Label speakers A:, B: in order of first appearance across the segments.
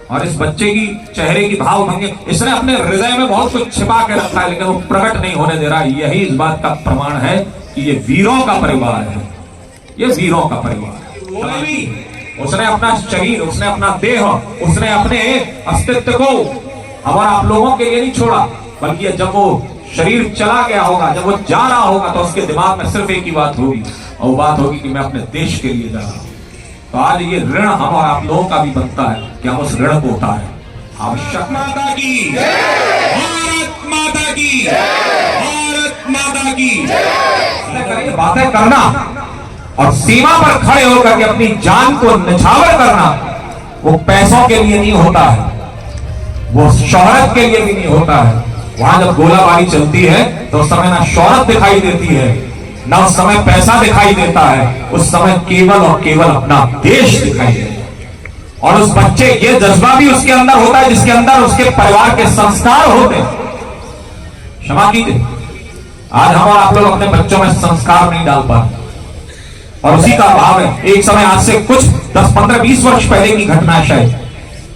A: और इस बच्चे की चेहरे की भाव भंगी, इसने अपने हृदय में बहुत कुछ छिपा के रखा है, लेकिन वो प्रकट नहीं होने दे रहा। यही इस बात का प्रमाण है कि ये वीरों का परिवार है, ये वीरों का परिवार है। उसने अपना शरीर, उसने अपना देह, उसने अपने अस्तित्व को हम और आप लोगों के लिए नहीं छोड़ा, बल्कि जब वो शरीर चला गया होगा, जब वो जा रहा होगा, तो उसके दिमाग में सिर्फ एक ही बात होगी, और वो बात होगी कि मैं अपने देश के लिए जा रहा हूं। तो आज ये ऋण हम और आप लोगों का भी बनता है कि हम उस ऋण को उतारें। आवश्यक माता की, भारत माता की, भारत माता की बातें करना और सीमा पर खड़े होकर के अपनी जान को निछावर करना, वो पैसों के लिए नहीं होता है, वो शोहरत के लिए भी नहीं होता है। वहां जब गोलाबारी चलती है तो उस समय ना शोहरत दिखाई देती है, ना उस समय पैसा दिखाई देता है, उस समय केवल और केवल अपना देश दिखाई देता है। और उस बच्चे, ये जज्बा भी उसके अंदर होता है जिसके अंदर उसके परिवार के संस्कार होते हैं। क्षमा कीजिए, आज हम और आप लोग अपने बच्चों में संस्कार नहीं डाल पाते, और उसी का अभाव है। एक समय, आज से कुछ 10, 15, 20 वर्ष पहले की घटना है, शायद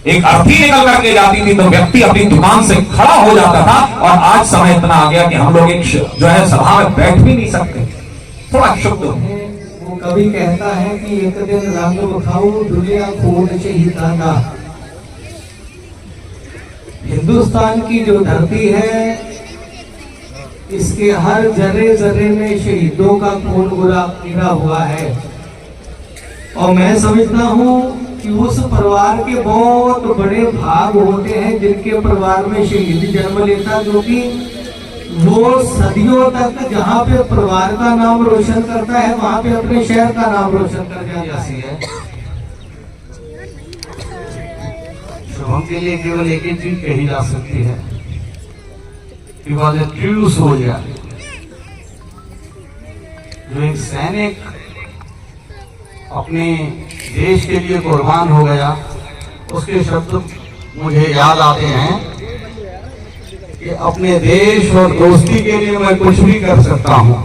A: एक अर्थी निकल करके जाती थी तो व्यक्ति अपनी दुकान से खड़ा हो जाता था, और आज समय इतना आ गया कि हम लोग एक जो है सभा में बैठ भी नहीं सकते। थोड़ा शुद्ध
B: वो कभी कहता है कि एक दिन रंग बखाऊ दुनिया खोल शहीदाना। हिंदुस्तान की जो धरती है, इसके हर जरे जरे में शहीदों का खून गिरा हुआ है, और मैं समझता हूँ कि उस परिवार के बहुत बड़े भाग होते हैं जिनके परिवार में शहीद जन्म लेता, जो कि वो सदियों तक जहाँ पे परिवार का नाम रोशन करता है, वहाँ पे अपने शहर का नाम रोशन कर जाती है। शुभम के लिए केवल एक ही चीज कही जा सकती है कि वह ट्रू सोल्जर, जो एक सैनिक अपने देश के लिए कुर्बान हो गया, उसके शब्द मुझे याद आते हैं कि अपने देश और दोस्ती के लिए मैं कुछ भी कर सकता हूं,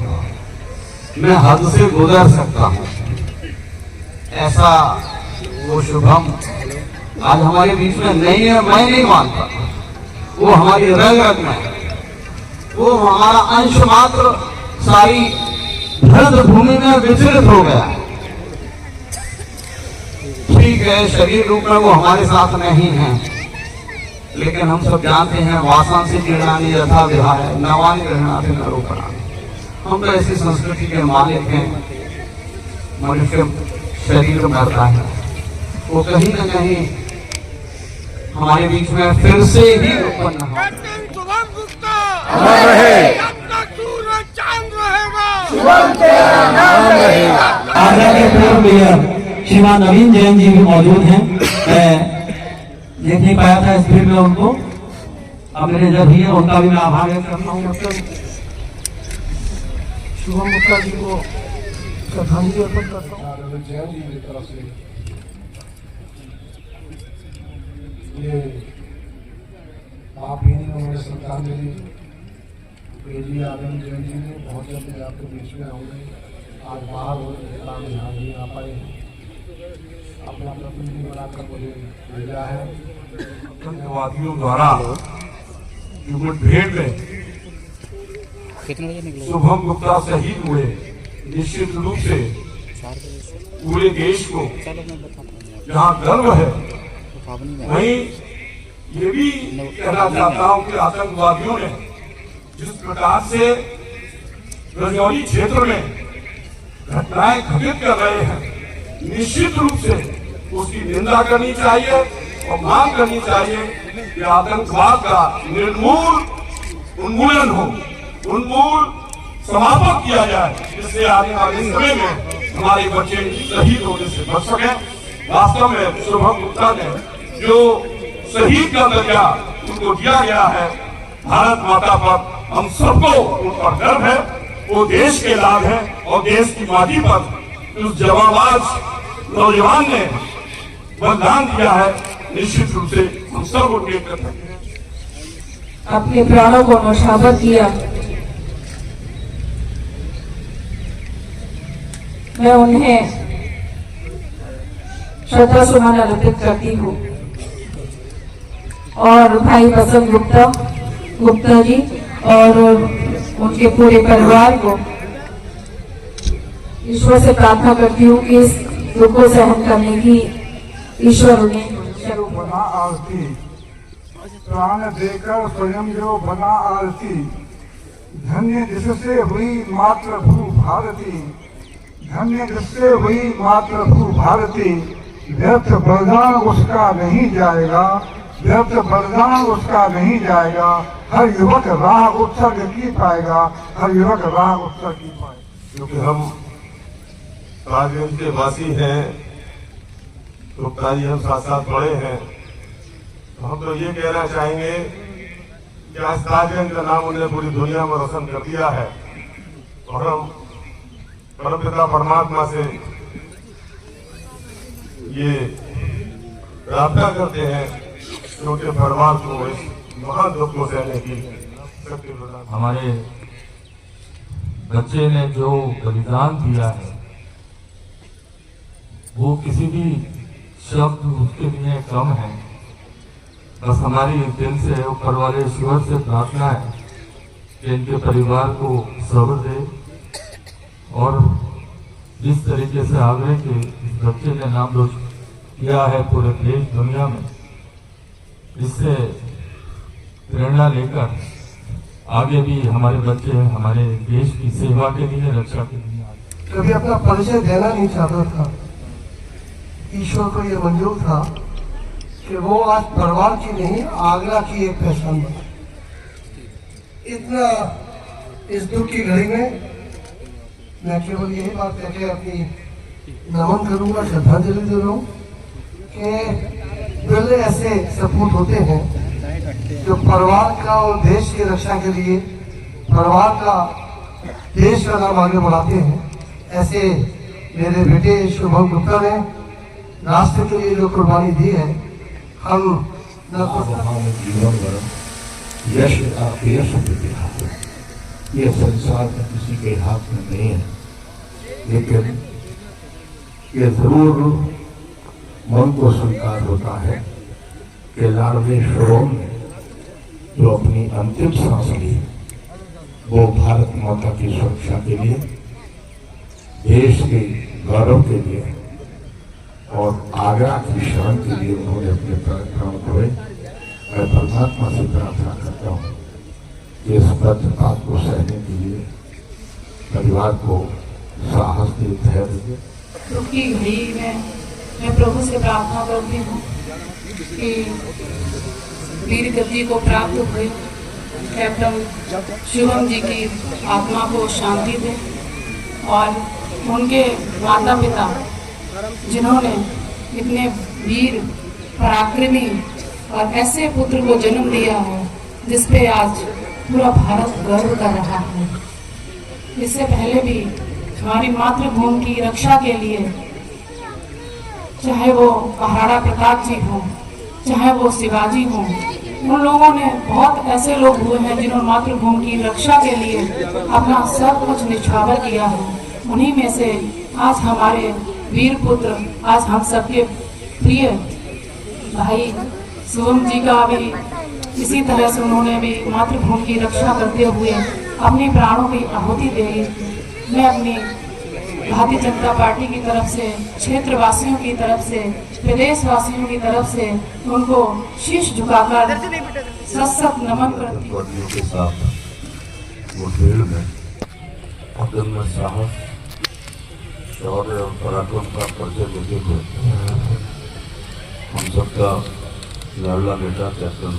B: मैं हद से गुजर सकता हूं। ऐसा वो शुभम आज हमारे बीच में नहीं है, मैं नहीं मानता। वो हमारी रग रग में, वो हमारा अंश मात्र सारी भरत भूमि में विचलित हो गया है। ठीक है, शरीर रूप में वो हमारे साथ नहीं है, लेकिन हम सब जानते हैं वासांसी जीर्णानि यथा विहाय नवानि गृह्णाति नरोपणानि। हम तो ऐसी संस्कृति के मालिक हैं। मनुष्य शरीर मरता है, वो कहीं न कहीं हमारे बीच में फिर से ही उत्पन्न हो। आगरा के पूर्व मेयर श्रीमान नवीन जैन जी भी मौजूद हैं। मैं देख नहीं पाया था इस भीड़ में उनको, अब मेरे जब ही है उनका भी मैं आभार व्यक्त करता हूँ। शुभम गुप्ता जी को श्रद्धांजलि अर्पित करता हूँ।
C: जैन जी की तरफ से ये आप ही नहीं, उन्होंने श्रद्धांजलि भेजी। आनंद जैन जी ने बहुत जल्दी आपके बीच में होंगे, आज बाहर हो यहाँ नहीं आ पाए, अपना प्रतिनिधि बनाकर मुझे भेजा है। आतंकवादियों द्वारा जो मुठभेड़ में शुभम गुप्ता शहीद हुए, निश्चित रूप से पूरे देश को जहाँ गर्व है, वहीं ये भी कहना चाहता हूँ कि आतंकवादियों ने जिस प्रकार से रजौली क्षेत्र में घटनाएं घटित कर रहे हैं, निश्चित रूप से उसकी निंदा करनी चाहिए और मांग करनी चाहिए कि आतंकवाद का निर्मूल उन्मूलन हो, उन्मूल समापन किया जाए, जिससे आने वाले समय में हमारे बच्चे शहीद होने से बच सके। वास्तव में शुभम गुप्ता ने जो शहीद का दर्जा उनको दिया गया है, भारत माता पर हम सबको उन पर गर्व है। वो देश के लाभ है और देश की माटी पर उस जवाबाज नौजवान ने बलिदान दिया है, निश्चित रूप से हम सब उनके कृतज्ञ हैं।
D: अपने प्राणों को न्यौछावर किया। मैं उन्हें श्रद्धा सुमन अर्पित करती हूँ और भाई बसंत गुप्ता जी और उनके पूरे परिवार को ईश्वर से प्रार्थना करती हूँ कि इस दुख को सहन करने की ईश्वर उन्हें
E: बना आरती, प्राण देकर स्वयं जो बना आरती, धन्य जिससे हुई मातृभू भारती, धन्य जिससे हुई मातृभू भारती, व्यर्थ बलिदान उसका नहीं जाएगा, व्यर्थ बलिदान उसका नहीं जाएगा, हर युवक राह उत्सर्ग की पाएगा, हर युवक राह उत्सर्ग की पाएगा।
C: क्योंकि हम राजगंज के वासी हैं, गुप्ता जी हम साथ साथ बड़े हैं, तो हम तो ये कहना चाहेंगे कि आज राजगंज का नाम उन्होंने पूरी दुनिया में रोशन कर दिया है और हम परमपिता परमात्मा से ये प्रार्थना करते हैं कि उनके परिवार को इस महान दुख को सहने की शक्ति प्रदान।
F: हमारे बच्चे ने जो बलिदान दिया है वो किसी भी शब्द उसके लिए कम है। बस हमारी दिल से ऊपर वाले ईश्वर से प्रार्थना है कि इनके परिवार को सब्र दे और जिस तरीके से आगे के इस बच्चे ने नाम रोशन किया है पूरे देश दुनिया में, इससे प्रेरणा लेकर आगे भी हमारे बच्चे हमारे देश की सेवा के लिए, रक्षा के लिए
E: कभी अपना परिचय देना नहीं चाहता था। ईश्वर को यह मंजूर था कि वो आज परिवार की नहीं, आगरा की एक पहचान बना। इतना इस दुख की घड़ी में मैं केवल यही बात कहकर अपनी नमन करूंगा, श्रद्धांजलि दे रहा हूँ कि पहले ऐसे सपूत होते हैं जो परिवार का और देश की रक्षा के लिए परिवार का, देश का नाम आगे बढ़ाते हैं। ऐसे मेरे बेटे शुभम गुप्ता ने राष्ट्र के लिए जो कुर्बानी दी है, हम
G: यश आपके यश के हाथ में, ये संसार में किसी के हाथ में नहीं है, लेकिन ये जरूर मन को स्वीकार होता है कि लाडले शुभम ने जो अपनी अंतिम सांस ली वो भारत माता की सुरक्षा के लिए, देश के गौरव के लिए और आगरा की शान के लिए उन्होंने अपने प्राण खोए। मैं परमात्मा से प्रार्थना करता हूँ कि इस पत्रपात को सहने के लिए परिवार को साहस दे, धैर्य दे।
D: दुख की घड़ी में मैं प्रभु से प्रार्थना करती हूँ कि वीर गति को प्राप्त हुए कैप्टन शुभम जी की आत्मा को शांति दे और उनके माता पिता जिन्होंने इतने वीर पराक्रमी और ऐसे पुत्र को जन्म दिया है जिस पे आज पूरा भारत गर्व कर रहा है। इससे पहले भी हमारी मातृभूमि की रक्षा के लिए चाहे वो महाराणा प्रताप जी हो, चाहे वो शिवाजी हो, उन लोगों ने बहुत ऐसे लोग हुए हैं जिन्होंने मातृभूमि की रक्षा के लिए अपना सब कुछ निछावर किया है। उन्हीं में से आज हमारे वीर पुत्र, आज हम सबके प्रिय भाई शुभम जी का भी इसी तरह से उन्होंने भी मातृभूमि की रक्षा करते हुए अपने प्राणों की आहुति दी। मैं अपनी भारतीय जनता पार्टी की तरफ से, क्षेत्रवासियों की तरफ से, प्रदेशवासियों की तरफ से उनको शीश झुकाकर सशक्त नमन करती हूँ।
G: के साथ मुठभेड़ में अदम्य साहस, शौर्य और पराक्रम का परिचय देते हुए हम सबका लाडला बेटा कैप्टन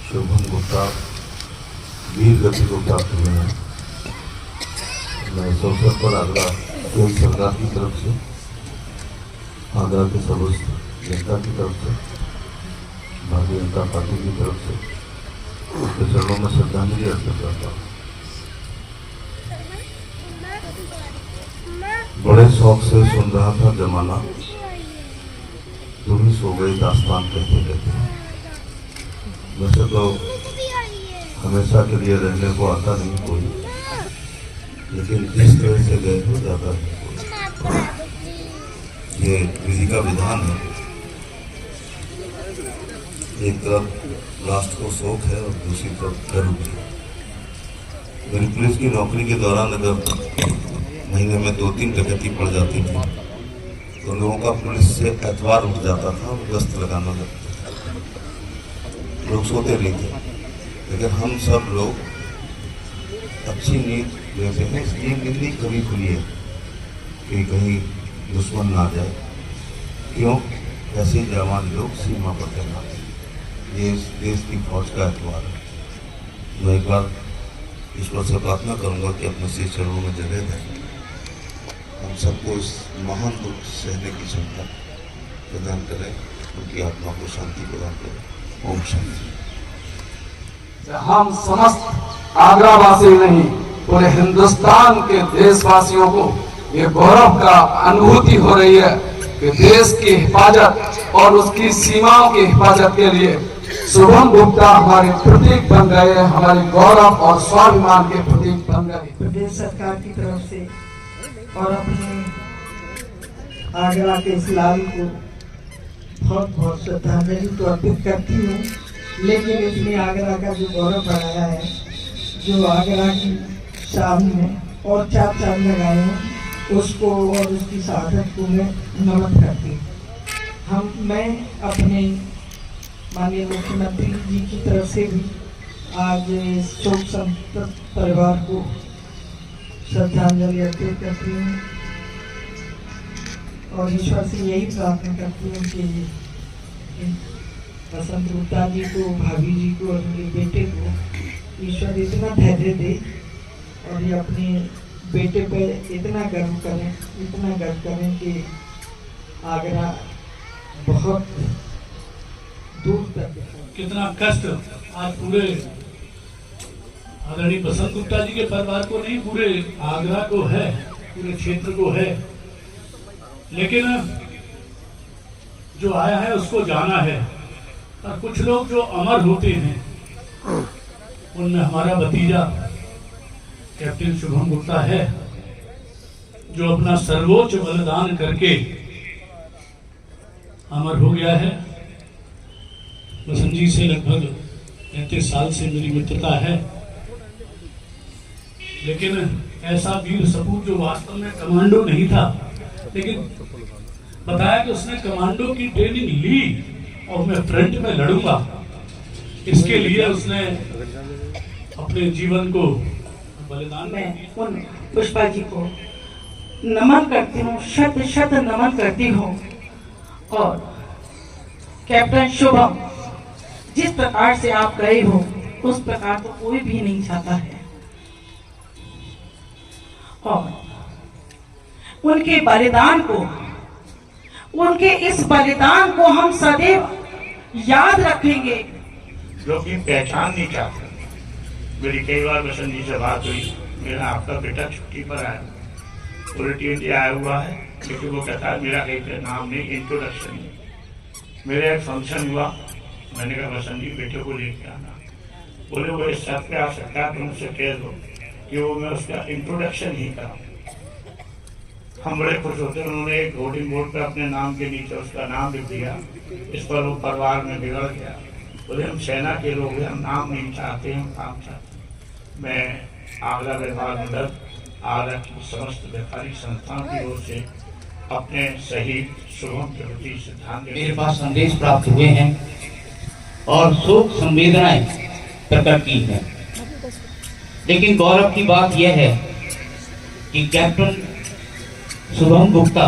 G: शुभम गुप्ता वीर गति को प्राप्त हुए हैं। मैं इस अवसर पर आगरा केंद्र सरकार की तरफ से आगरा के समस्त जनता की तरफ से, भारतीय जनता पार्टी की तरफ से उनके चरणों में श्रद्धांजलि अर्पित करता हूँ। बड़े शौक से सुन रहा था जमाना, तुम ही सो गई दास्तान कहते कहते। वैसे तो हमेशा के लिए रहने को आता नहीं कोई, लेकिन जिस तरह से गए हो जाता नहीं कोई। ये विधि का विधान है। एक तरफ राष्ट्र को शोक है और दूसरी तरफ गर्व भी। मेरी पुलिस की नौकरी के दौरान अगर महीने में 2-3 डकैती पड़ जाती थी तो लोगों का पुलिस से एतवार उठ जाता था और गश्त लगाना लगता था। लोग सोते नहीं थे, लेकिन हम सब लोग अच्छी नींद लेते हैं। इसलिए नींद नहीं कभी खुली है कि कहीं दुश्मन ना जाए। क्यों? ऐसे जवान लोग सीमा पर तैनात हैं। ये इस देश की फौज का एतवार है। मैं एक बार ईश्वर से प्रार्थना करूंगा कि अपने शीश चरणों में जगह दें, हम सबको इस महान दुख सहने की क्षमता प्रदान करें, उनकी आत्मा को शांति प्रदान करें। ओम शांति।
B: हम समस्त आगरावासी नहीं, पूरे हिंदुस्तान के देशवासियों को ये गौरव का अनुभूति हो रही है कि देश की हिफाजत और उसकी सीमाओं की हिफाजत के लिए शुभम गुप्ता हमारे प्रतीक बन गए, हमारे गौरव और स्वाभिमान के प्रतीक बन गए।
E: प्रदेश सरकार की तरफ से और अपने आगरा के इस लाल को बहुत बहुत श्रद्धांजलि तो अर्पित करती हूँ, लेकिन इसने आगरा का जो गौरव बढ़ाया है, जो आगरा की शान में और 4 चांद लगाए हैं, उसको और उसकी शहादत को मैं नमन करती हूँ। मैं अपने माननीय मुख्यमंत्री जी की तरफ से भी आज शोक संतप्त परिवार को श्रद्धांजलि अर्पित करती हूँ और ईश्वर से यही प्रार्थना करती हूँ कि बसंत गुप्ता जी को, भाभी जी को और मेरे बेटे को ईश्वर इतना धैर्य दे और ये अपने बेटे पे इतना गर्व करें कि आगरा बहुत दूर तक।
H: कितना कष्ट आज पूरे आदरणीय बसंत गुप्ता जी के परिवार को नहीं, पूरे आगरा को है, पूरे क्षेत्र को है। लेकिन जो आया है उसको जाना है। और कुछ लोग जो अमर होते हैं उनमें हमारा भतीजा कैप्टन शुभम गुप्ता है, जो अपना सर्वोच्च बलिदान करके अमर हो गया है। बसंत जी से लगभग 35 साल से मेरी मित्रता है, लेकिन ऐसा वीर सपूत जो वास्तव में कमांडो नहीं था, लेकिन बताया कि उसने कमांडो की ट्रेनिंग ली और मैं फ्रंट में लड़ूंगा, इसके लिए उसने अपने जीवन को बलिदान।
D: मैं उन पुष्पा जी को नमन करती हूँ, शत शत नमन करती हूँ। और कैप्टन शुभम, जिस प्रकार से आप गए हो उस प्रकार तो कोई भी नहीं चाहता है। और उनके बलिदान को, उनके इस बलिदान को हम सदैव याद रखेंगे।
C: जो कि पहचान नहीं चाहते। मेरी कई बार बसंत जी से बात हुई, मेरा आपका बेटा छुट्टी पर आया, पूरे इंडिया आया हुआ है, लेकिन वो कहता है मेरा कहीं नाम नहीं, इंट्रोडक्शन नहीं। मेरे एक फंक्शन हुआ, मैंने कहा बसंत जी बेटे को लेके आना। बोले वो इस शर्त पे आ सकता है, तुम उससे कह दो कि वो मैं उसका इंट्रोडक्शन ही कराऊँ। हम बड़े खुश होते हैं। उन्होंने एक होर्डिंग बोर्ड पर अपने नाम के नीचे उसका नाम लिख दिया। इस पर वो परिवार में बिगड़ गया। बोले हम सेना के लोग हैं, हम नाम नहीं चाहते, हम काम चाहते। मैं आगरा व्यवहार मंडल, आगरा की समस्त व्यापारिक संस्थाओं की ओर से अपने शहीद शुभम के प्रति श्रद्धांजलि।
I: मेरे पास संदेश प्राप्त हुए हैं और शोक संवेदनाएं प्रकट की है, लेकिन गौरव की बात यह है कि कैप्टन शुभम गुप्ता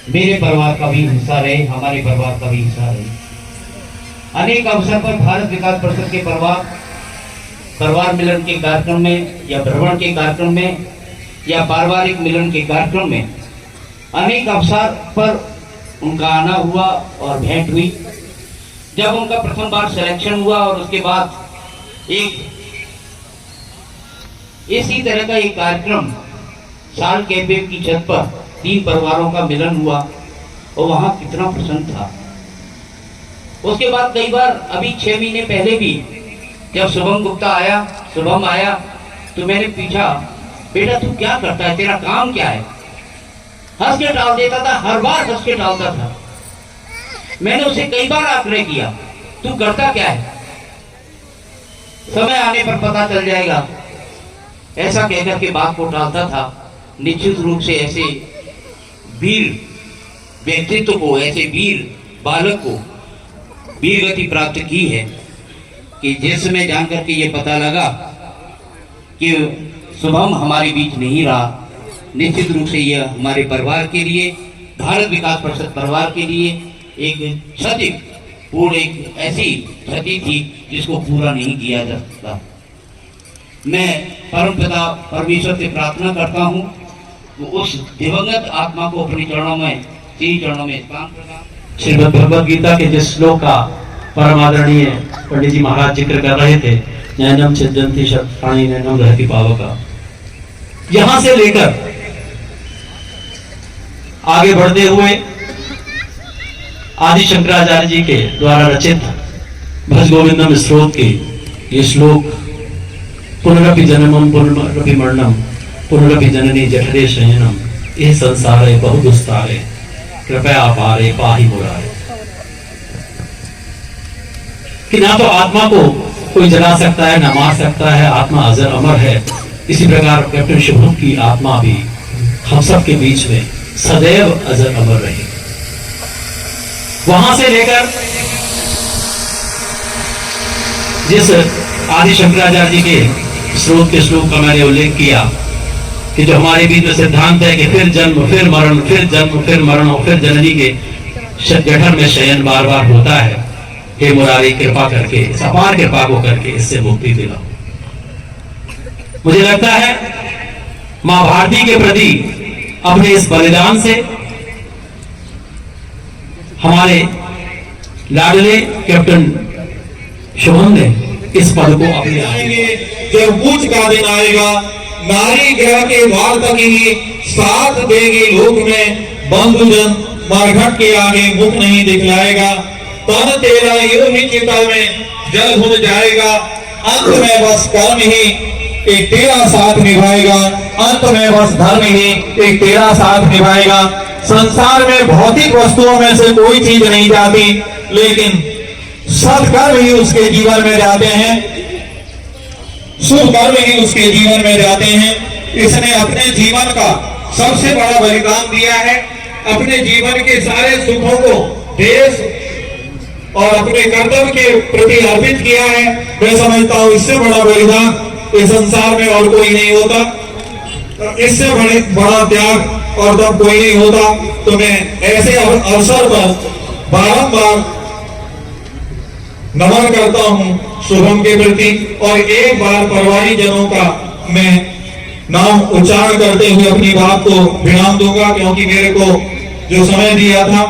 I: मेरे परिवार का भी हिस्सा रहे, हमारे परिवार का भी हिस्सा रहे। अनेक अवसर पर भारत विकास परिषद के परिवार मिलन के कार्यक्रम में या भ्रमण के कार्यक्रम में या पारिवारिक मिलन के कार्यक्रम में अनेक अवसर पर उनका आना हुआ और भेंट हुई। जब उनका प्रथम बार सिलेक्शन हुआ और उसके बाद एक इसी तरह का एक कार्यक्रम साल कैफे की छत पर 3 परिवारों का मिलन हुआ और वहां कितना प्रसन्न था। उसके बाद कई बार अभी 6 महीने पहले भी जब शुभम आया तो मैंने पूछा, बेटा तू क्या करता है, तेरा काम क्या है? हंस के टाल देता था, हर बार हंस के टालता था। मैंने उसे कई बार आग्रह किया, तू करता क्या है, समय आने पर पता चल जाएगा, ऐसा कहकर के बात को टालता था। निश्चित रूप से ऐसे वीर व्यक्तित्व को, ऐसे वीर बालक को वीर गति प्राप्त की है कि जिस समय जान करके ये पता लगा कि शुभम हमारे बीच नहीं रहा, निश्चित रूप से यह हमारे परिवार के लिए, भारत विकास परिषद परिवार के लिए एक क्षति, पूर्ण एक ऐसी क्षति थी जिसको पूरा नहीं किया जा सकता। मैं परमपिता परमेश्वर से प्रार्थना करता हूँ वो उस दिवंगत आत्मा को अपने चरणों में, श्री चरणों में स्थान प्रदान।
J: श्रीमद् भगवद गीता के जिस श्लोक का परम आदरणीय पंडित जी महाराज जिक्र कर रहे थे, नैनम छिद्यन्ति शस्त्राणि नैनम दहति पावका, यहां से लेकर आगे बढ़ते हुए आदि शंकराचार्य जी के द्वारा रचित भज गोविंदम स्त्रोत के ये श्लोक, पुनरपि जन्मम पुनरपि मरणम पुनरपि जननी जठरे शयनम ये संसारे बहु दुस्तारे कृपया पारे पाहि मुरारे, कि ना तो आत्मा को कोई जला सकता है, ना मार सकता है, आत्मा अजर अमर है। इसी प्रकार कैप्टन शुभम की आत्मा भी हम सब के बीच में सदैव अजर अमर रहे। वहां से लेकर जिस आदि शंकराचार्य जी के स्रोत के श्लोक का मैंने उल्लेख किया कि जो हमारे बीच में सिद्धांत है कि फिर जन्म फिर मरण, फिर जन्म फिर मरण और फिर जननी के जठर में शयन बार बार होता है, हे मुरारी कृपा करके, इस अपार कृपा को करके इससे मुक्ति दिलाओ। मुझे लगता है मां भारती के प्रति अपने इस बलिदान से हमारे लाडले कैप्टन शुभम ने इस पद को अपने
K: आएंगे। जब कूच का दिन आएगा, नारी ग्रह के द्वार तक ही साथ देगी लोक में, बंधुजन मरघट के आगे मुख नहीं दिखलाएगा। तन तेरा यूं ही चिता में जल भुन जाएगा, अंत में बस कर्म ही एक तेरा साथ निभाएगा, अंत में बस धर्म ही एक तेरा साथ निभाएगा। संसार में भौतिक वस्तुओं में से कोई चीज नहीं जाती, लेकिन सत्कर्म ही उसके जीवन में जाते हैं, शुभ कर्म ही उसके जीवन में जाते हैं। इसने अपने जीवन का सबसे बड़ा बलिदान दिया है, अपने जीवन के सारे सुखों को देश और अपने कर्तव्य के प्रति अर्पित किया है। मैं समझता हूँ इससे बड़ा बलिदान इस संसार में और कोई नहीं होता, इससे बड़ा त्याग और तब कोई नहीं होता। तो मैं ऐसे अवसर पर बारंबार नमन करता हूँ शुभम के प्रति, और एक बार परिवारी जनों का मैं नाम उच्चारण करते हुए अपनी बात को विराम दूंगा, क्योंकि मेरे को जो समय दिया था।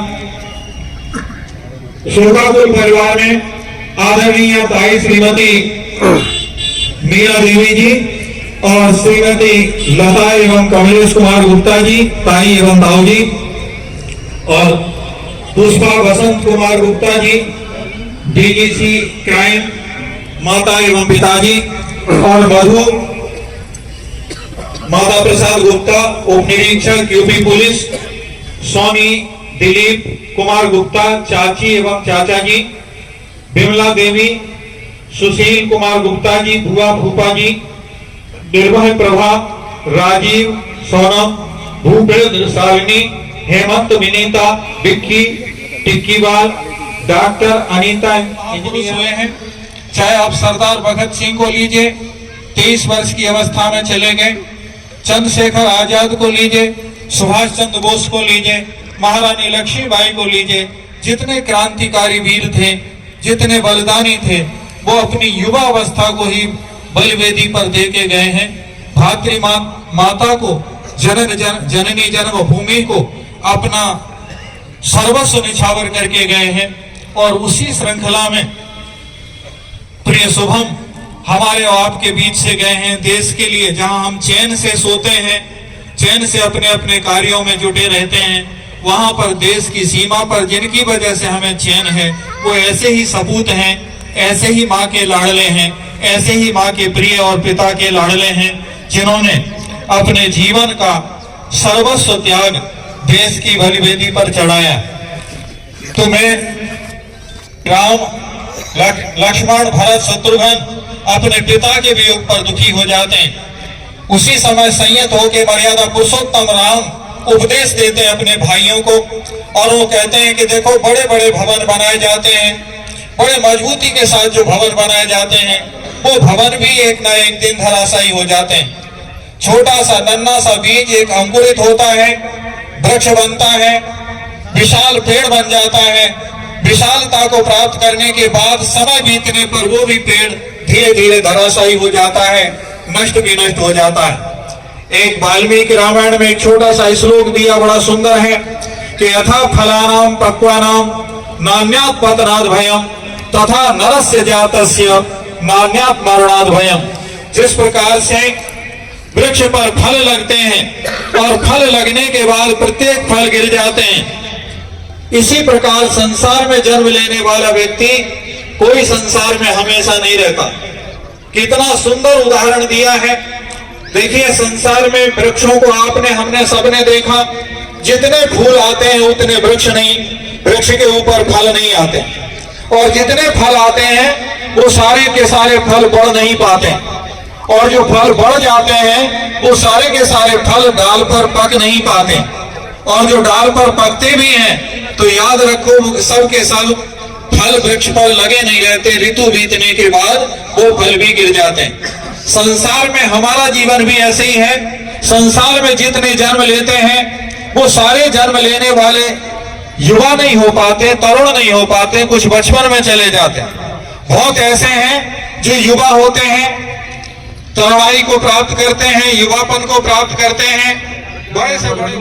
K: शोकापुर परिवार में आदरणीय ताई श्रीमती मीरा देवी जी और श्रीमती लता एवं कमलेश कुमार गुप्ता जी, ताई एवं ताऊ जी, और पुष्पा वसंत कुमार गुप्ता जी, डीजीसी क्राइम माता एवं पिताजी, और मधु माता प्रसाद गुप्ता उप निरीक्षक यूपी पुलिस, स्वामी दिलीप कुमार गुप्ता चाची एवं चाचा जी, बिमला देवी, सुशील कुमार गुप्ता जी, बुआ भूपा जी, निर्भय प्रभा, राजीव, सोनम, भूपेंद्र शालिनी, हेमंत विनीता, विक्की, टिक्कीवाल, डॉक्टर अनीता इंजीनियर हुए हैं। चाहे आप सरदार भगत सिंह को लीजिए, 23 वर्ष की अवस्था में चले गए, चंद्रशेखर आजाद को लीजिए, सुभाष चंद्र बोस को लीजिए, महारानी लक्ष्मीबाई को लीजिए, जितने क्रांतिकारी वीर थे, जितने बलिदानी थे, वो अपनी युवा अवस्था को ही बलिवेदी पर दे के गए हैं। भातृ माता को, जननी जन्मभूमि को अपना सर्वस्व निछावर करके गए हैं। और उसी श्रृंखला में प्रिय शुभम हमारे और आपके बीच से गए हैं देश के लिए, जहां हम चैन से सोते हैं, चैन से अपने अपने कार्यों में जुटे रहते हैं, वहां पर देश की सीमा पर जिनकी वजह से हमें चैन है, वो ऐसे ही सपूत हैं, ऐसे ही माँ के लाडले हैं, ऐसे ही माँ के प्रिय और पिता के लाडले हैं, जिन्होंने अपने जीवन का सर्वस्व त्याग देश की बलिवेदी पर चढ़ाया। तो मैं राम लक्ष्मण भरत शत्रुघ्न अपने पिता के वियोग पर दुखी हो जाते हैं। उसी समय संयत होकर मर्यादा पुरुषोत्तम राम उपदेश देते हैं अपने भाइयों को, और वो कहते हैं कि देखो बड़े बड़े भवन बनाए जाते हैं, बड़े मजबूती के साथ जो भवन बनाए जाते हैं, वो भवन भी एक ना एक दिन धराशायी हो जाते हैं। छोटा सा नन्हा सा बीज एक अंकुरित होता है, वृक्ष बनता है, विशाल पेड़ बन जाता है। विशालता को प्राप्त करने के बाद समय बीतने पर वो भी पेड़ धीरे धीरे धराशायी हो जाता है, नष्ट भी नष्ट हो जाता है। एक वाल्मीकि रामायण में एक छोटा सा श्लोक दिया, बड़ा सुंदर है कि यथा फलानाम पक्वानाम नान्यात् पतनाद् भयम तथा नरस्य जातस्य नान्यात् मरणाद् भयम। जिस प्रकार से वृक्ष पर फल लगते हैं और फल लगने के बाद प्रत्येक फल गिर जाते हैं, इसी प्रकार संसार में जन्म लेने वाला व्यक्ति कोई संसार में हमेशा नहीं रहता। कितना सुंदर उदाहरण दिया है। देखिए संसार में वृक्षों को आपने हमने सबने देखा, जितने फूल आते हैं उतने वृक्ष नहीं, वृक्ष के ऊपर फल नहीं आते, और जितने फल आते हैं वो सारे के सारे फल बढ़ नहीं पाते, और जो फल बढ़ जाते हैं वो सारे के सारे फल डाल पर पक नहीं पाते, और जो डाल पर पकते भी हैं तो याद रखो सब के सब फल वृक्ष पर लगे नहीं रहते, ऋतु बीतने के बाद वो फल भी गिर जाते हैं। संसार में हमारा जीवन भी ऐसे ही है। संसार में जितने जन्म लेते हैं वो सारे जन्म लेने वाले युवा नहीं हो पाते, तरुण नहीं हो पाते, कुछ बचपन में चले जाते हैं। बहुत ऐसे हैं जो युवा होते हैं, तरुणाई को प्राप्त करते हैं, युवापन को प्राप्त करते हैं। बड़े से बड़े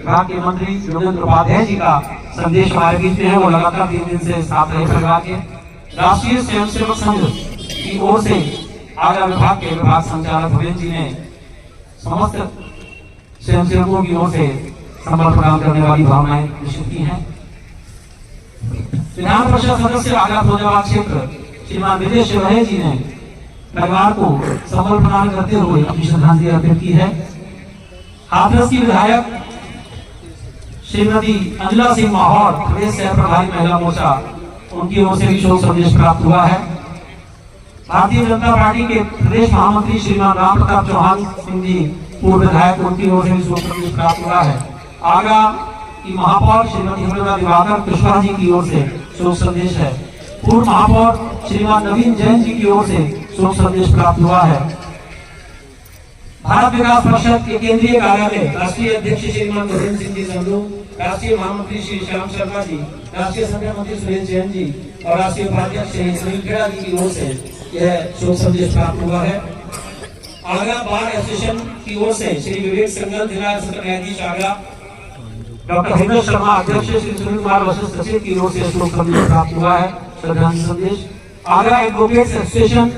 L: के मंत्री योगेंद्र उपाध्याय जी का संदेश हमारे बीच में है। वो लगातार 3 दिन से साथ रहे परिवार के राष्ट्रीय स्वयंसेवक संघ की ओर से आगरा विभाग के विभाग संचालक भवेंद्र जी ने समस्त स्वयंसेवकों की ओर से संबल प्रदान करने वाली भावनाएं निश्चित की हैं। विधान परिषद सदस्य आगरा फिरोजाबाद क्षेत्र श्रीमान विजय शिवहे जी ने परिवार को संबल प्रदान करते हुए अपनी श्रद्धांजलि अर्पित की है। हाथरस की विधायक श्रीमती अंजना सिंह माहौर प्रदेश सह प्रभारी महिला मोर्चा, उनकी ओर से भी शोक संदेश प्राप्त हुआ है। भारतीय जनता पार्टी के प्रदेश महामंत्री श्रीमान राम प्रताप चौहान सिंह जी पूर्व विधायक, उनकी ओर से भी शोक संदेश प्राप्त हुआ है। आगरा की महापौर श्रीमती हिमलता दिवाकर कुशवाहा जी की ओर से शोक संदेश है। पूर्व महापौर श्रीमान नवीन जैन जी की ओर से शोक संदेश प्राप्त हुआ है। भारत विकास परिषद के केंद्रीय कार्यालय राष्ट्रीय अध्यक्ष श्रीमान नरेंद्र सिंह जी संधू, राष्ट्रीय महामंत्री श्री श्याम शर्मा जी, राष्ट्रीय संगठन मंत्री सुरेश जैन जी और राष्ट्रीय उपाध्यक्ष श्री सुनील खेड़ा जी की ओर से यह शोक संदेश प्राप्त हुआ है। आगरा बार एसोसिएशन की ओर से श्री विवेक संगल जिला सत्र न्यायाधीश आगरा, डॉक्टर हेमंत शर्मा अध्यक्ष श्री सुनील कुमार वशिष्ठ सचिव की ओर से शोक संदेश प्राप्त हुआ है। श्रद्धांजलि संदेश आगरा एडवोकेट्स एसोसिएशन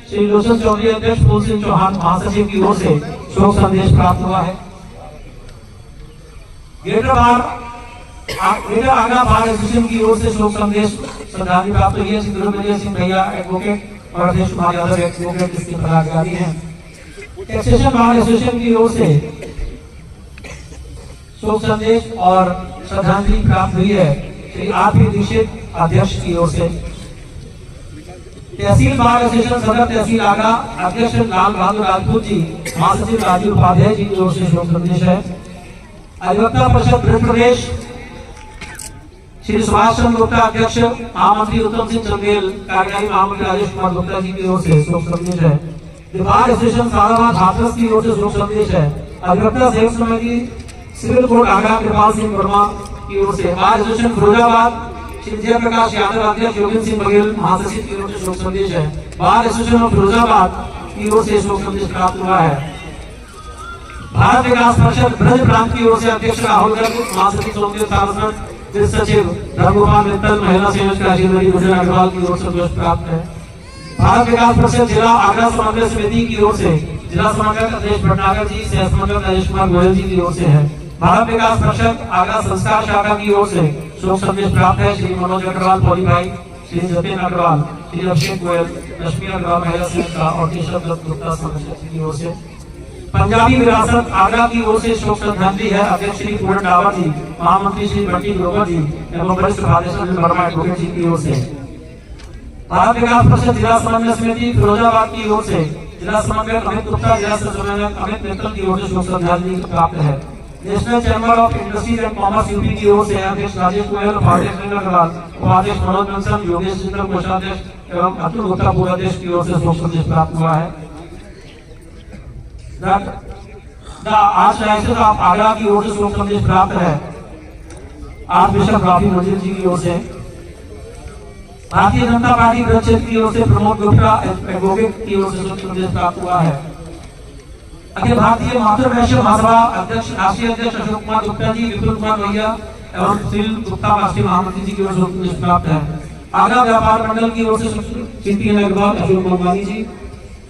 L: श्री लोचन चौधरी अध्यक्ष फूल सिंह चौहान महासचिव की ओर से शोक संदेश प्राप्त हुआ है। ग्रेटर आगरा बार एसोसिएशन की ओर से शोक संदेश श्रद्धांजलि प्राप्त हुई है। श्री गुरुविजय सिंह भैया एडवोकेट और अध्यक्ष कुमार यादव एडवोकेट इसके पदाधिकारी हैं। टैक्सेशन बार एसोसिएशन की ओर से शोक संदेश और श्रद्धांजलि प्राप्त हुई है श्री आर.पी. दीक्षित अध्यक्ष की ओर से। तहसील बार एसोसिएशन सदर तहसील आगरा अध्यक्ष लाल बहादुर राजपूत जी, महासचिव राजीव उपाध्याय जी की ओर से शोक संदेश है। अधिवक्ता परिषद ब्रज प्रदेश श्री सुभाष चंद्र गुप्ता अध्यक्ष, महामंत्री उत्तम सिंह चंदेल, कार्यकारी महामंत्री राजेश कुमार गुप्ता जी की ओर से शोक संदेश है। बार एसोसिएशन साराबाद हाथरस की ओर से शोक संदेश है। अधिवक्ता सेवक समिति सिविल कोर्ट आगरा कृपाल सिंह वर्मा की ओर से। बार एसोसिएशन फिरोजाबाद श्री जय प्रकाश यादव अध्यक्ष योगेंद्र सिंह बघेल महासचिव की ओर से शोक संदेश है। बार एसोसिएशन ऑफ फिरोजाबाद की ओर से शोक संदेश प्राप्त हुआ है। भारत विकास परिषद ब्रज प्रांत की ओर से अध्यक्ष राहुल गर्ग, महासचिव सोमदेव सारस्वत, जिस सचिव धर्मगोपाल मित्तल, महिला संयोजक राजेंद्री गुजर अग्रवाल की ओर से संतोष प्राप्त है। भारत विकास परिषद जिला आगरा समन्वय समिति की ओर से जिला समन्वयक अध्यक्ष भटनागर जी, सह समन्वयक राजेश कुमार गोयल जी की ओर से है। भारत विकास परिषद आगरा संस्कार शाखा की ओर से शोक संदेश प्राप्त है। श्री मनोज अग्रवाल पौली भाई, श्री जतिन अग्रवाल, श्री अभिषेक गोयल, लक्ष्मी अग्रवाल महिला संस्था और केशव दत्त गुप्ता संरक्षक की ओर से। पंजाबी विरासत आगरा की ओर से शोक श्रद्धांजलि है। अध्यक्ष श्री पूर्ण डावर जी, महामंत्री श्री बंटी ग्रोवर जी एवं वरिष्ठ भादेश्वर वर्मा एडवोकेट जी की ओर से। भारत विकास परिषद जिला समन्वय समिति फिरोजाबाद की ओर से जिला समन्वयक अमित गुप्ता, जिला समन्वयक अमित मित्तल की ओर से शोक श्रद्धांजलि प्राप्त है। National chamber of industries and commerce UP की ओर से अध्यक्ष राजेश गोयल, उपाध्यक्ष अग्रवाल, उपाध्यक्ष मनोज बंसल, योगेश जिंदल कोषाध्यक्ष एवं अतुल गुप्ता पूर्वाध्यक्ष की ओर से शोक संदेश प्राप्त हुआ है। द आर्चडायोसीस ऑफ आगरा की ओर से शोक संदेश प्राप्त है। आर्च बिशप रॉफी मंजिल जी की ओर से। भारतीय जनता पार्टी ब्रज क्षेत्र की ओर से प्रमोद गुप्ता एडवोकेट की ओर से शोक संदेश प्राप्त हुआ है। अखिल भारतीय मातृ वैश्य महासभा अध्यक्ष राष्ट्रीय अध्यक्ष अशोक कुमार गुप्ता जी, विपुल कुमार भैया एवं सुनील गुप्ता राष्ट्रीय महामंत्री जी की ओर से शोक संदेश प्राप्त है। आगरा व्यापार मंडल की ओर से श्री अग्रवाल, अशोक मनवानी जी।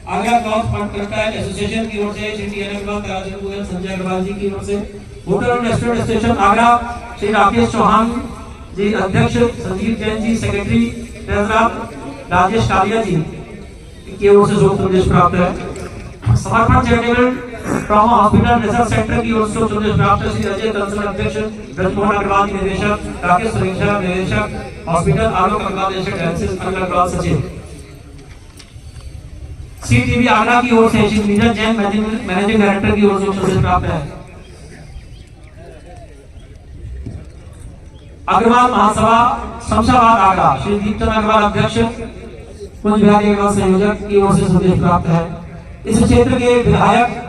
L: आगरा गॉल्फ टेक्सटाइल एसोसिएशन की ओर से श्री अग्रवाल, राजेंद्र गोयल, संजय अग्रवाल जी की ओर से। होटल और रेस्टोरेंट स्टेशन आगरा श्री राकेश चौहान जी, अध्यक्ष संजीव जैन जी, सेक्रेटरी ट्रेजरर राजेश कालिया जी की ओर से शोक संदेश प्राप्त है। समर्पण charitable trauma hospital research centre की ओर से शोक संदेश प्राप्त है। श्री अजय कंसल, अध्यक्ष ब्रजमोहन अग्रवाल निदेशक, राकेश सुरेशा निदेशक हॉस्पिटल, आलोक अग्रवाल निदेशक डायलिसिस, अनिल अग्रवाल सचिव। सीटीवी आगरा की ओर से श्री नीरज जैन मैनेजिंग डायरेक्टर की ओर से शोक संदेश प्राप्त है। अग्रवाल महासभा शमशाबाद आगरा श्री दीपचंद अग्रवाल, अध्यक्ष, कुंज बिहारी अग्रवाल संयोजक की ओर से संदेश प्राप्त है। इस क्षेत्र के विधायक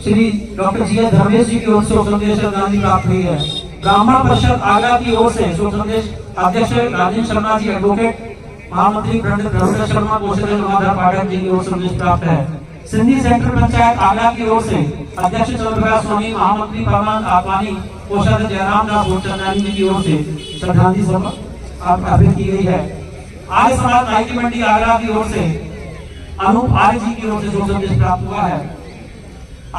L: Shri doctor G S Dharmesh ji की ओर से शोक संदेश श्रद्धांजलि प्राप्त हुई है। ब्राह्मण परिषद आगरा की ओर से शोक संदेश अध्यक्ष राजेंद्र शर्मा जी, एडवोकेट, महामंत्री धर्मेंद्र शर्मा, कोषाध्यक्ष उमाधर पाठक जी की ओर से संदेश प्राप्त है। सिंधी सेंट्रल पंचायत आगरा की ओर से अध्यक्ष चंद्रप्रकाश स्वामी, महामंत्री परमान आत्मानी, कोषाध्यक्ष जयराम दास भूचंदानी जी की ओर से श्रद्धांजलि सभा अर्पित की गई है। आर्य समाज नाइकी मंडी आगरा की ओर से अनूप आर्य जी की ओर से शोक संदेश प्राप्त हुआ है।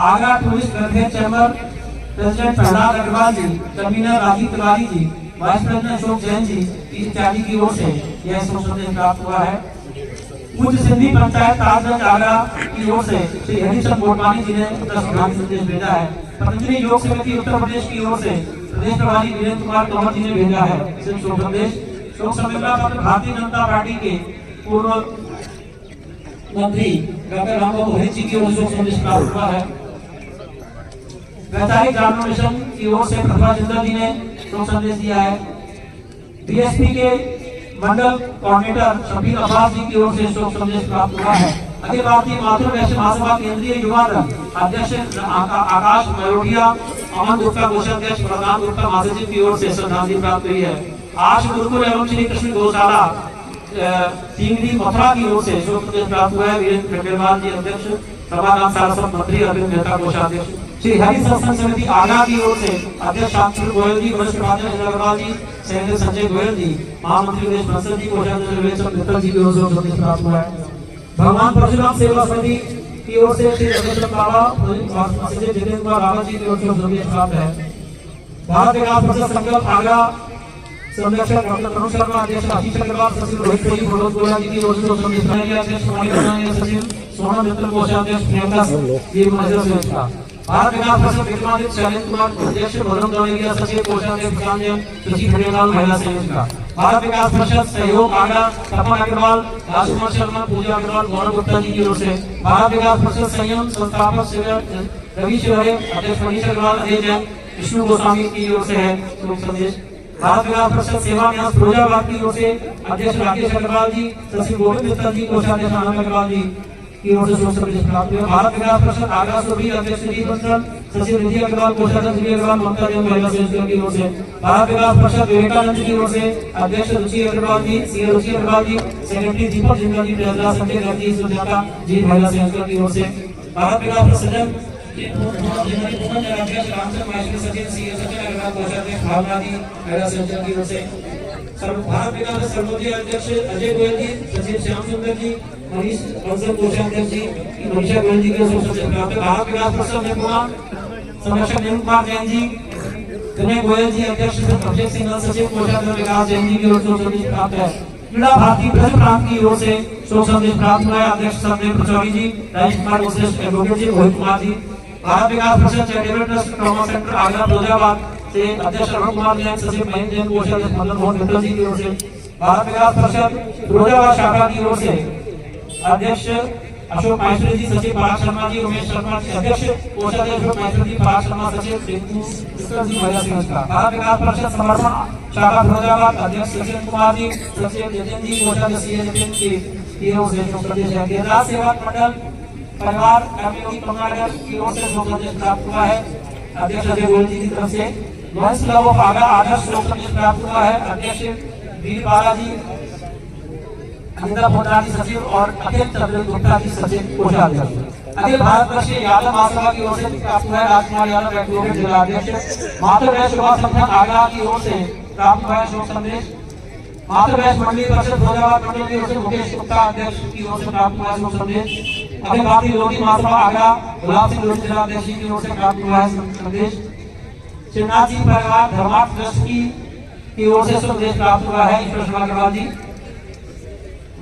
L: Agra tourist welfare chamber president Prahlad Agarwal ji, convener Rajeev Tiwari ji, vice president Ashok Jain ji इत्यादि की ओर से यह शोक संदेश प्राप्त हुआ है। पूज्य सिंधी पंचायत ताजगंज आगरा की ओर से श्री हरिचंद मोटवानी जी ने श्रद्धांजलि संदेश भेजा है। पतंजलि योग समिति उत्तर प्रदेश की ओर से प्रदेश प्रभारी वीरेंद्र कुमार तोमर जी ने भेजा है शोक संदेश। शोक संवेदना पत्र भारतीय जनता पार्टी के पूर्व मंत्री डॉक्टर रामबाबू हरित जी की ओर से शोक संदेश प्राप्त हुआ है। वैचारिक जागरण मिशन की ओर से प्रतिभा जिंदल जी ने शोक संदेश दिया है। बीएसपी के मंडल कोऑर्डिनेटर शफीक अब्बास जी की ओर से शोक संदेश प्राप्त हुआ है। अखिल भारतीय मातृ वैश्य महासभा केंद्रीय युवा दल अध्यक्ष आकाश मरोटिया, अमन गुप्ता कोषाध्यक्ष, प्रधान गुप्ता महासचिव की ओर से श्रद्धांजलि प्राप्त हुई है। आर्ष गुरुकुल एवं श्री कृष्ण गौशाला तीनरी मथुरा की ओर से शोक संदेश प्राप्त हुआ है। वीरेंद्र खंडेलवाल जी, अध्यक्ष, सभागाम सारस्वत मंत्री, अरविंद मेहता कोषाध्यक्ष। श्री हरि सत्संग समिति आगरा की ओर से अध्यक्ष शांतिलाल गोयल जी, वरिष्ठ उपाध्यक्ष अग्रवाल जी, सेक्रेटरी संजय गोयल जी, महामंत्री उमेश बंसल जी, कोषाध्यक्ष विवेक मित्तल जी की ओर से संदेश प्राप्त हुआ है। भगवान परशुराम सेवा समिति की ओर से श्री रमेश बाबा, सचिव जितेंद्र कुमार रावत जी की ओर से संदेश प्राप्त है। भारत विकास परिषद संकल्प आगरा संरक्षक डॉक्टर करुण शर्मा, अध्यक्ष आशीष अग्रवाल, सचिव रोहित कोहली, मनोज गोयल जी की ओर से संदेश प्राप्त है। अध्यक्ष मोहन सचिव सोनम मित्तल, कोषाध्यक्ष प्रियंका जी महिला संस्था। भारत विकास परिषद विक्रमादित्य शैलेंद्र कुमार, अध्यक्ष भरम दवेरिया, सचिव कोषाध्यक्ष प्रशांत जैन, सुची खंडेलवाल महिला संस्था। भारत विकास परिषद सहयोग आगरा तपन अग्रवाल, राजकुमार शर्मा, पूजा अग्रवाल, गौरव गुप्ता जी की ओर से। भारत विकास परिषद संयम संस्थापक रवि शिवरे, अध्यक्ष मनीष अग्रवाल, अजय जैन, विष्णु गोस्वामी की ओर से है शोक संदेश। भारत विकास परिषद सेवा न्यास फिरोजाबाद की ओर से अध्यक्ष राकेश अग्रवाल जी, सचिव गोविंद मित्तल जी, कोषाध्यक्ष आनंद अग्रवाल जी की ओर से शोक संदेश प्राप्त हुआ। भारत विकास परिषद आगरा सोबी, अध्यक्ष दीप बंसल, सचिव निधि अग्रवाल, कोषाध्यक्ष निधि अग्रवाल, ममता जैन महिला संस्था की ओर से। भारत विकास परिषद विवेकानंद की ओर से अध्यक्ष रुचि अग्रवाल जी, सी रुचि अग्रवाल जी, सेक्रेटरी दीपक जिंदल जी, ट्रेजरर संजय गांधी सुजाता जी महिला संस्था की ओर से। भारत विकास परिषद भारत विकास सर्वोदय अध्यक्ष अजय गोयल जी, सचिव श्याम सुंदर जी, मनीष बंसल कोषाध्यक्ष जी, मनीषा गोयल जी के ओर से प्राप्त भारत विकास परिषद में पूरा संरक्षक नील कुमार जैन जी, विनय गोयल जी अध्यक्ष अभिषेक सिंह सचिव कोषाध्यक्ष विकास जैन जी की ओर से प्राप्त है। क्रीड़ा भारती ब्रज प्रांत की ओर से शोक संदेश प्राप्त हुआ है। अध्यक्ष संदीप पचौरी जी, राजेश कुमार श्रेष्ठ एडवोकेट जी, रोहित कुमार जी। भारत विकास परिषद charitable trust trauma centre Agra Firozabad से अध्यक्ष अरुण कुमार जैन, सचिव महेंद्र जैन, कोषाध्यक्ष मदन मोहन मित्तल जी की ओर से। भारत विकास परिषद फिरोजाबाद शाखा की ओर से अध्यक्ष अशोक माहेश्वरी जी, सचिव पराग शर्मा जी, उमेश शर्मा जी, अध्यक्ष कोषाध्यक्ष अशोक माहेश्वरी जी, पराग शर्मा सचिव टिंकू जी, महिला संस्था। भारत विकास परिषद समर्पण शाखा फिरोजाबाद अध्यक्ष सचिन कुमार जी, सचिव जतिन जी, कोषाध्यक्ष सीएन की ओर से शोक संदेश है। केदार सेवा मंडल परिवार एमपी पंगागर की ओर से शोक संदेश प्राप्त हुआ है। अध्यक्ष अजय गोयल जी की तरफ से लॉयंस क्लब ऑफ आगरा आदर्श शोक संदेश प्राप्त हुआ है। अध्यक्ष वीर बालाजी, अनिता भोटानी सचिव और अखिल चंद्र गुप्ता जी, सचिव कोषाध्यक्ष। अखिल भारत राष्ट्रीय यादव महासभा की ओर से प्राप्त हुआ है। राजकुमार यादव एडवोकेट जिला अध्यक्ष। मातृ सेवा संगठन आगरा की ओर से प्राप्त हुआ है शोक संदेश। मातृ मंडली परिषद फिरोजाबाद मंडल की ओर से मुकेश गुप्ता अध्यक्ष की ओर से प्राप्त हुआ है शोक संदेश। अखिल भारतीय लोधी महासभा आगरा गुलाब सिंह लोधी जिला अध्यक्ष की ओर से प्राप्त हुआ है संदेश। श्रीनाथ जी परिवार धर्मार्थ ट्रस्ट की ओर से संदेश प्राप्त हुआ है ईश्वर शर्मा अग्रवाल जी।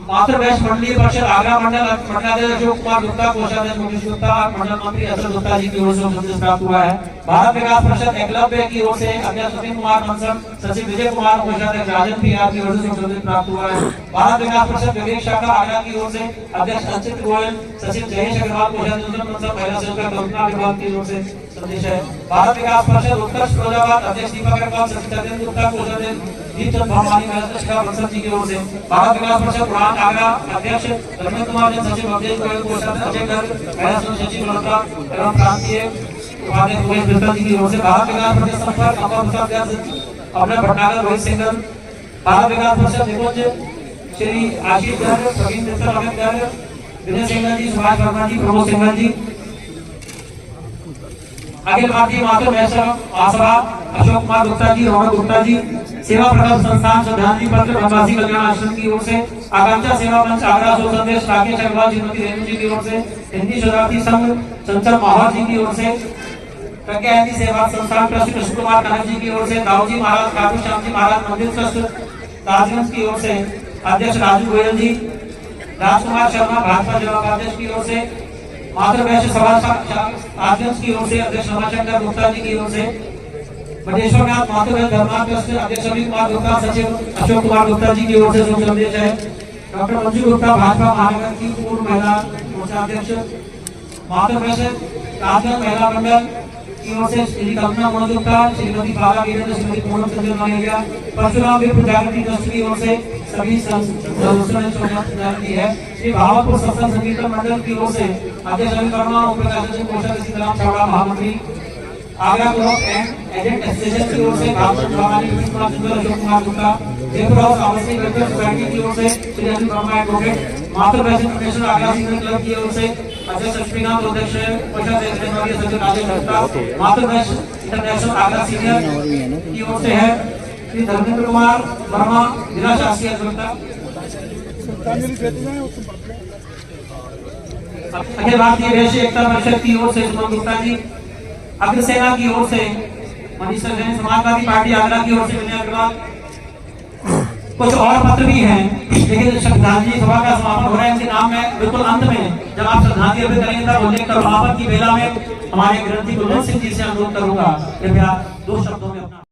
L: मातृवैश्य मंडलीय परिषद आगरा मंडल मंडलाध्यक्ष अशोक कुमार गुप्ता, कोषाध्यक्ष मुकेश गुप्ता, मंडल मंत्री अशोक गुप्ता जी की ओर से संदेश प्राप्त हुआ है। भारत विकास परिषद एकलव्य की ओर से अध्यक्ष सतीश कुमार मंसल, सचिव विजय कुमार, कोषाध्यक्ष राजन पीआर की ओर से संदेश प्राप्त हुआ है। भारत विकास परिषद विवेक शाखा आगरा की ओर से अध्यक्ष अंचित गोयल, सचिव जयेश अग्रवाल, कोषाध्यक्ष मंसल, महिला सेवक कल्पना अग्रवाल की ओर से संदेश है। भारत विकास परिषद उत्कर्ष फिरोजाबाद अध्यक्ष दीपक अग्रवाल, सचिव चंद्र गुप्ता, कोषाध्यक्ष दीपचंद भवानी, महिला मंसल जी की ओर से। भारत विकास परिषद उड़ान आगरा अध्यक्ष रमेश कुमार जैन, सचिव अवधेश गोयल, कोषाध्यक्ष अजय गर्ग, महिला सचिव लता एवं प्रांतीय उपाध्यक्ष उमेश मित्तल जी की ओर से। भारत विकास परिषद संपर्क अमर अध्यक्ष अपने भटनागर रोहित सिंघल। भारत विकास परिषद निकुंज श्री आशीष गर्ग, प्रवीण मित्तल, अमित गर्ग, विनय सिंघल जी, सुभाष वर्मा जी, प्रमोद सिंघल जी। अखिल भारतीय मातृ महासभा अशोक कुमार गुप्ता जी, रौनक गुप्ता जी। सेवा प्रकल्प संस्थान श्रद्धांजलि पत्र वनवासी कल्याण आश्रम की ओर से। आकांक्षा सेवा मंच आगरा शोक संदेश राकेश अग्रवाल, श्रीमती रेणु जी की ओर से। हिंदी शरणार्थी संघ चंचल माहौर जी की ओर से। प्रज्ञा हिंदी सेवा संस्थान ट्रस्ट कृष्ण कुमार कनक जी की ओर से। दाऊजी महाराज खाटू श्याम जी महाराज मंदिर ट्रस्ट ताजगंज की ओर से अध्यक्ष राजू गोयल जी। राजकुमार शर्मा भाजपा जिला उपाध्यक्ष की ओर से। मातृवैश्य सभा ताजगंज की ओर से अध्यक्ष रमाशंकर गुप्ता जी की ओर से। बटेश्वरनाथ मातृवैश्य धर्मार्थ ट्रस्ट अध्यक्ष अमित कुमार गुप्ता, सचिव अशोक कुमार गुप्ता जी की ओर से शोक संदेश है। डॉक्टर मंजू गुप्ता भाजपा महानगर की पूर्व महिला कोषाध्यक्ष। मातृवैश्य राजगंज महिला मंडल की ओर से श्री कल्पना मोहन गुप्ता, श्रीमती बाला वीरेंद्र, श्रीमती पूनम चंद्र मानेगा। परशुराम विप्र जागृति ट्रस्ट की ओर से सभी सदस्यों ने शोक की है। श्री भावलपुर सत्संग संकीर्तन मंडल की ओर से अध्यक्ष रवि वर्मा, ओम प्रकाश सिंह, कोषाध्यक्ष सीताराम छावड़ा, महामंत्री। Agra block and agent association की ओर से भावनाथ भवानी, कुमार सुंदर, अशोक कुमार गुप्ता। जयपुर हाउस आवासीय वेलफेयर सोसाइटी की ओर से Shri Anil Verma advocate. Matrivaishya international Agra single club की ओर से अध्यक्ष लक्ष्मीनाथ, अध्यक्ष कोषाध्यक्ष सचिव राजेश गुप्ता। मातृवैश्य इंटरनेशनल आगरा सीनियर की ओर से है श्री धर्मेंद्र कुमार वर्मा, जिला शासकीय अभियंता। अखिल भारतीय वैश्य एकता परिषद की ओर से सुमन गुप्ता जी। अग्रसेना की ओर से मनीषा जैन, समाजवादी पार्टी आगरा की ओर से विनय अग्रवाल। कुछ और पत्र भी हैं, लेकिन श्रद्धांजलि सभा का समापन हो रहा है। इनके नाम में बिल्कुल अंत में जब आप श्रद्धांजलि अर्पित करेंगे तब उल्लेख कर वहां पर की बेला में हमारे ग्रंथी गुरु सिंह जी से अनुरोध करूंगा, कृपया 2 शब्दों में अपना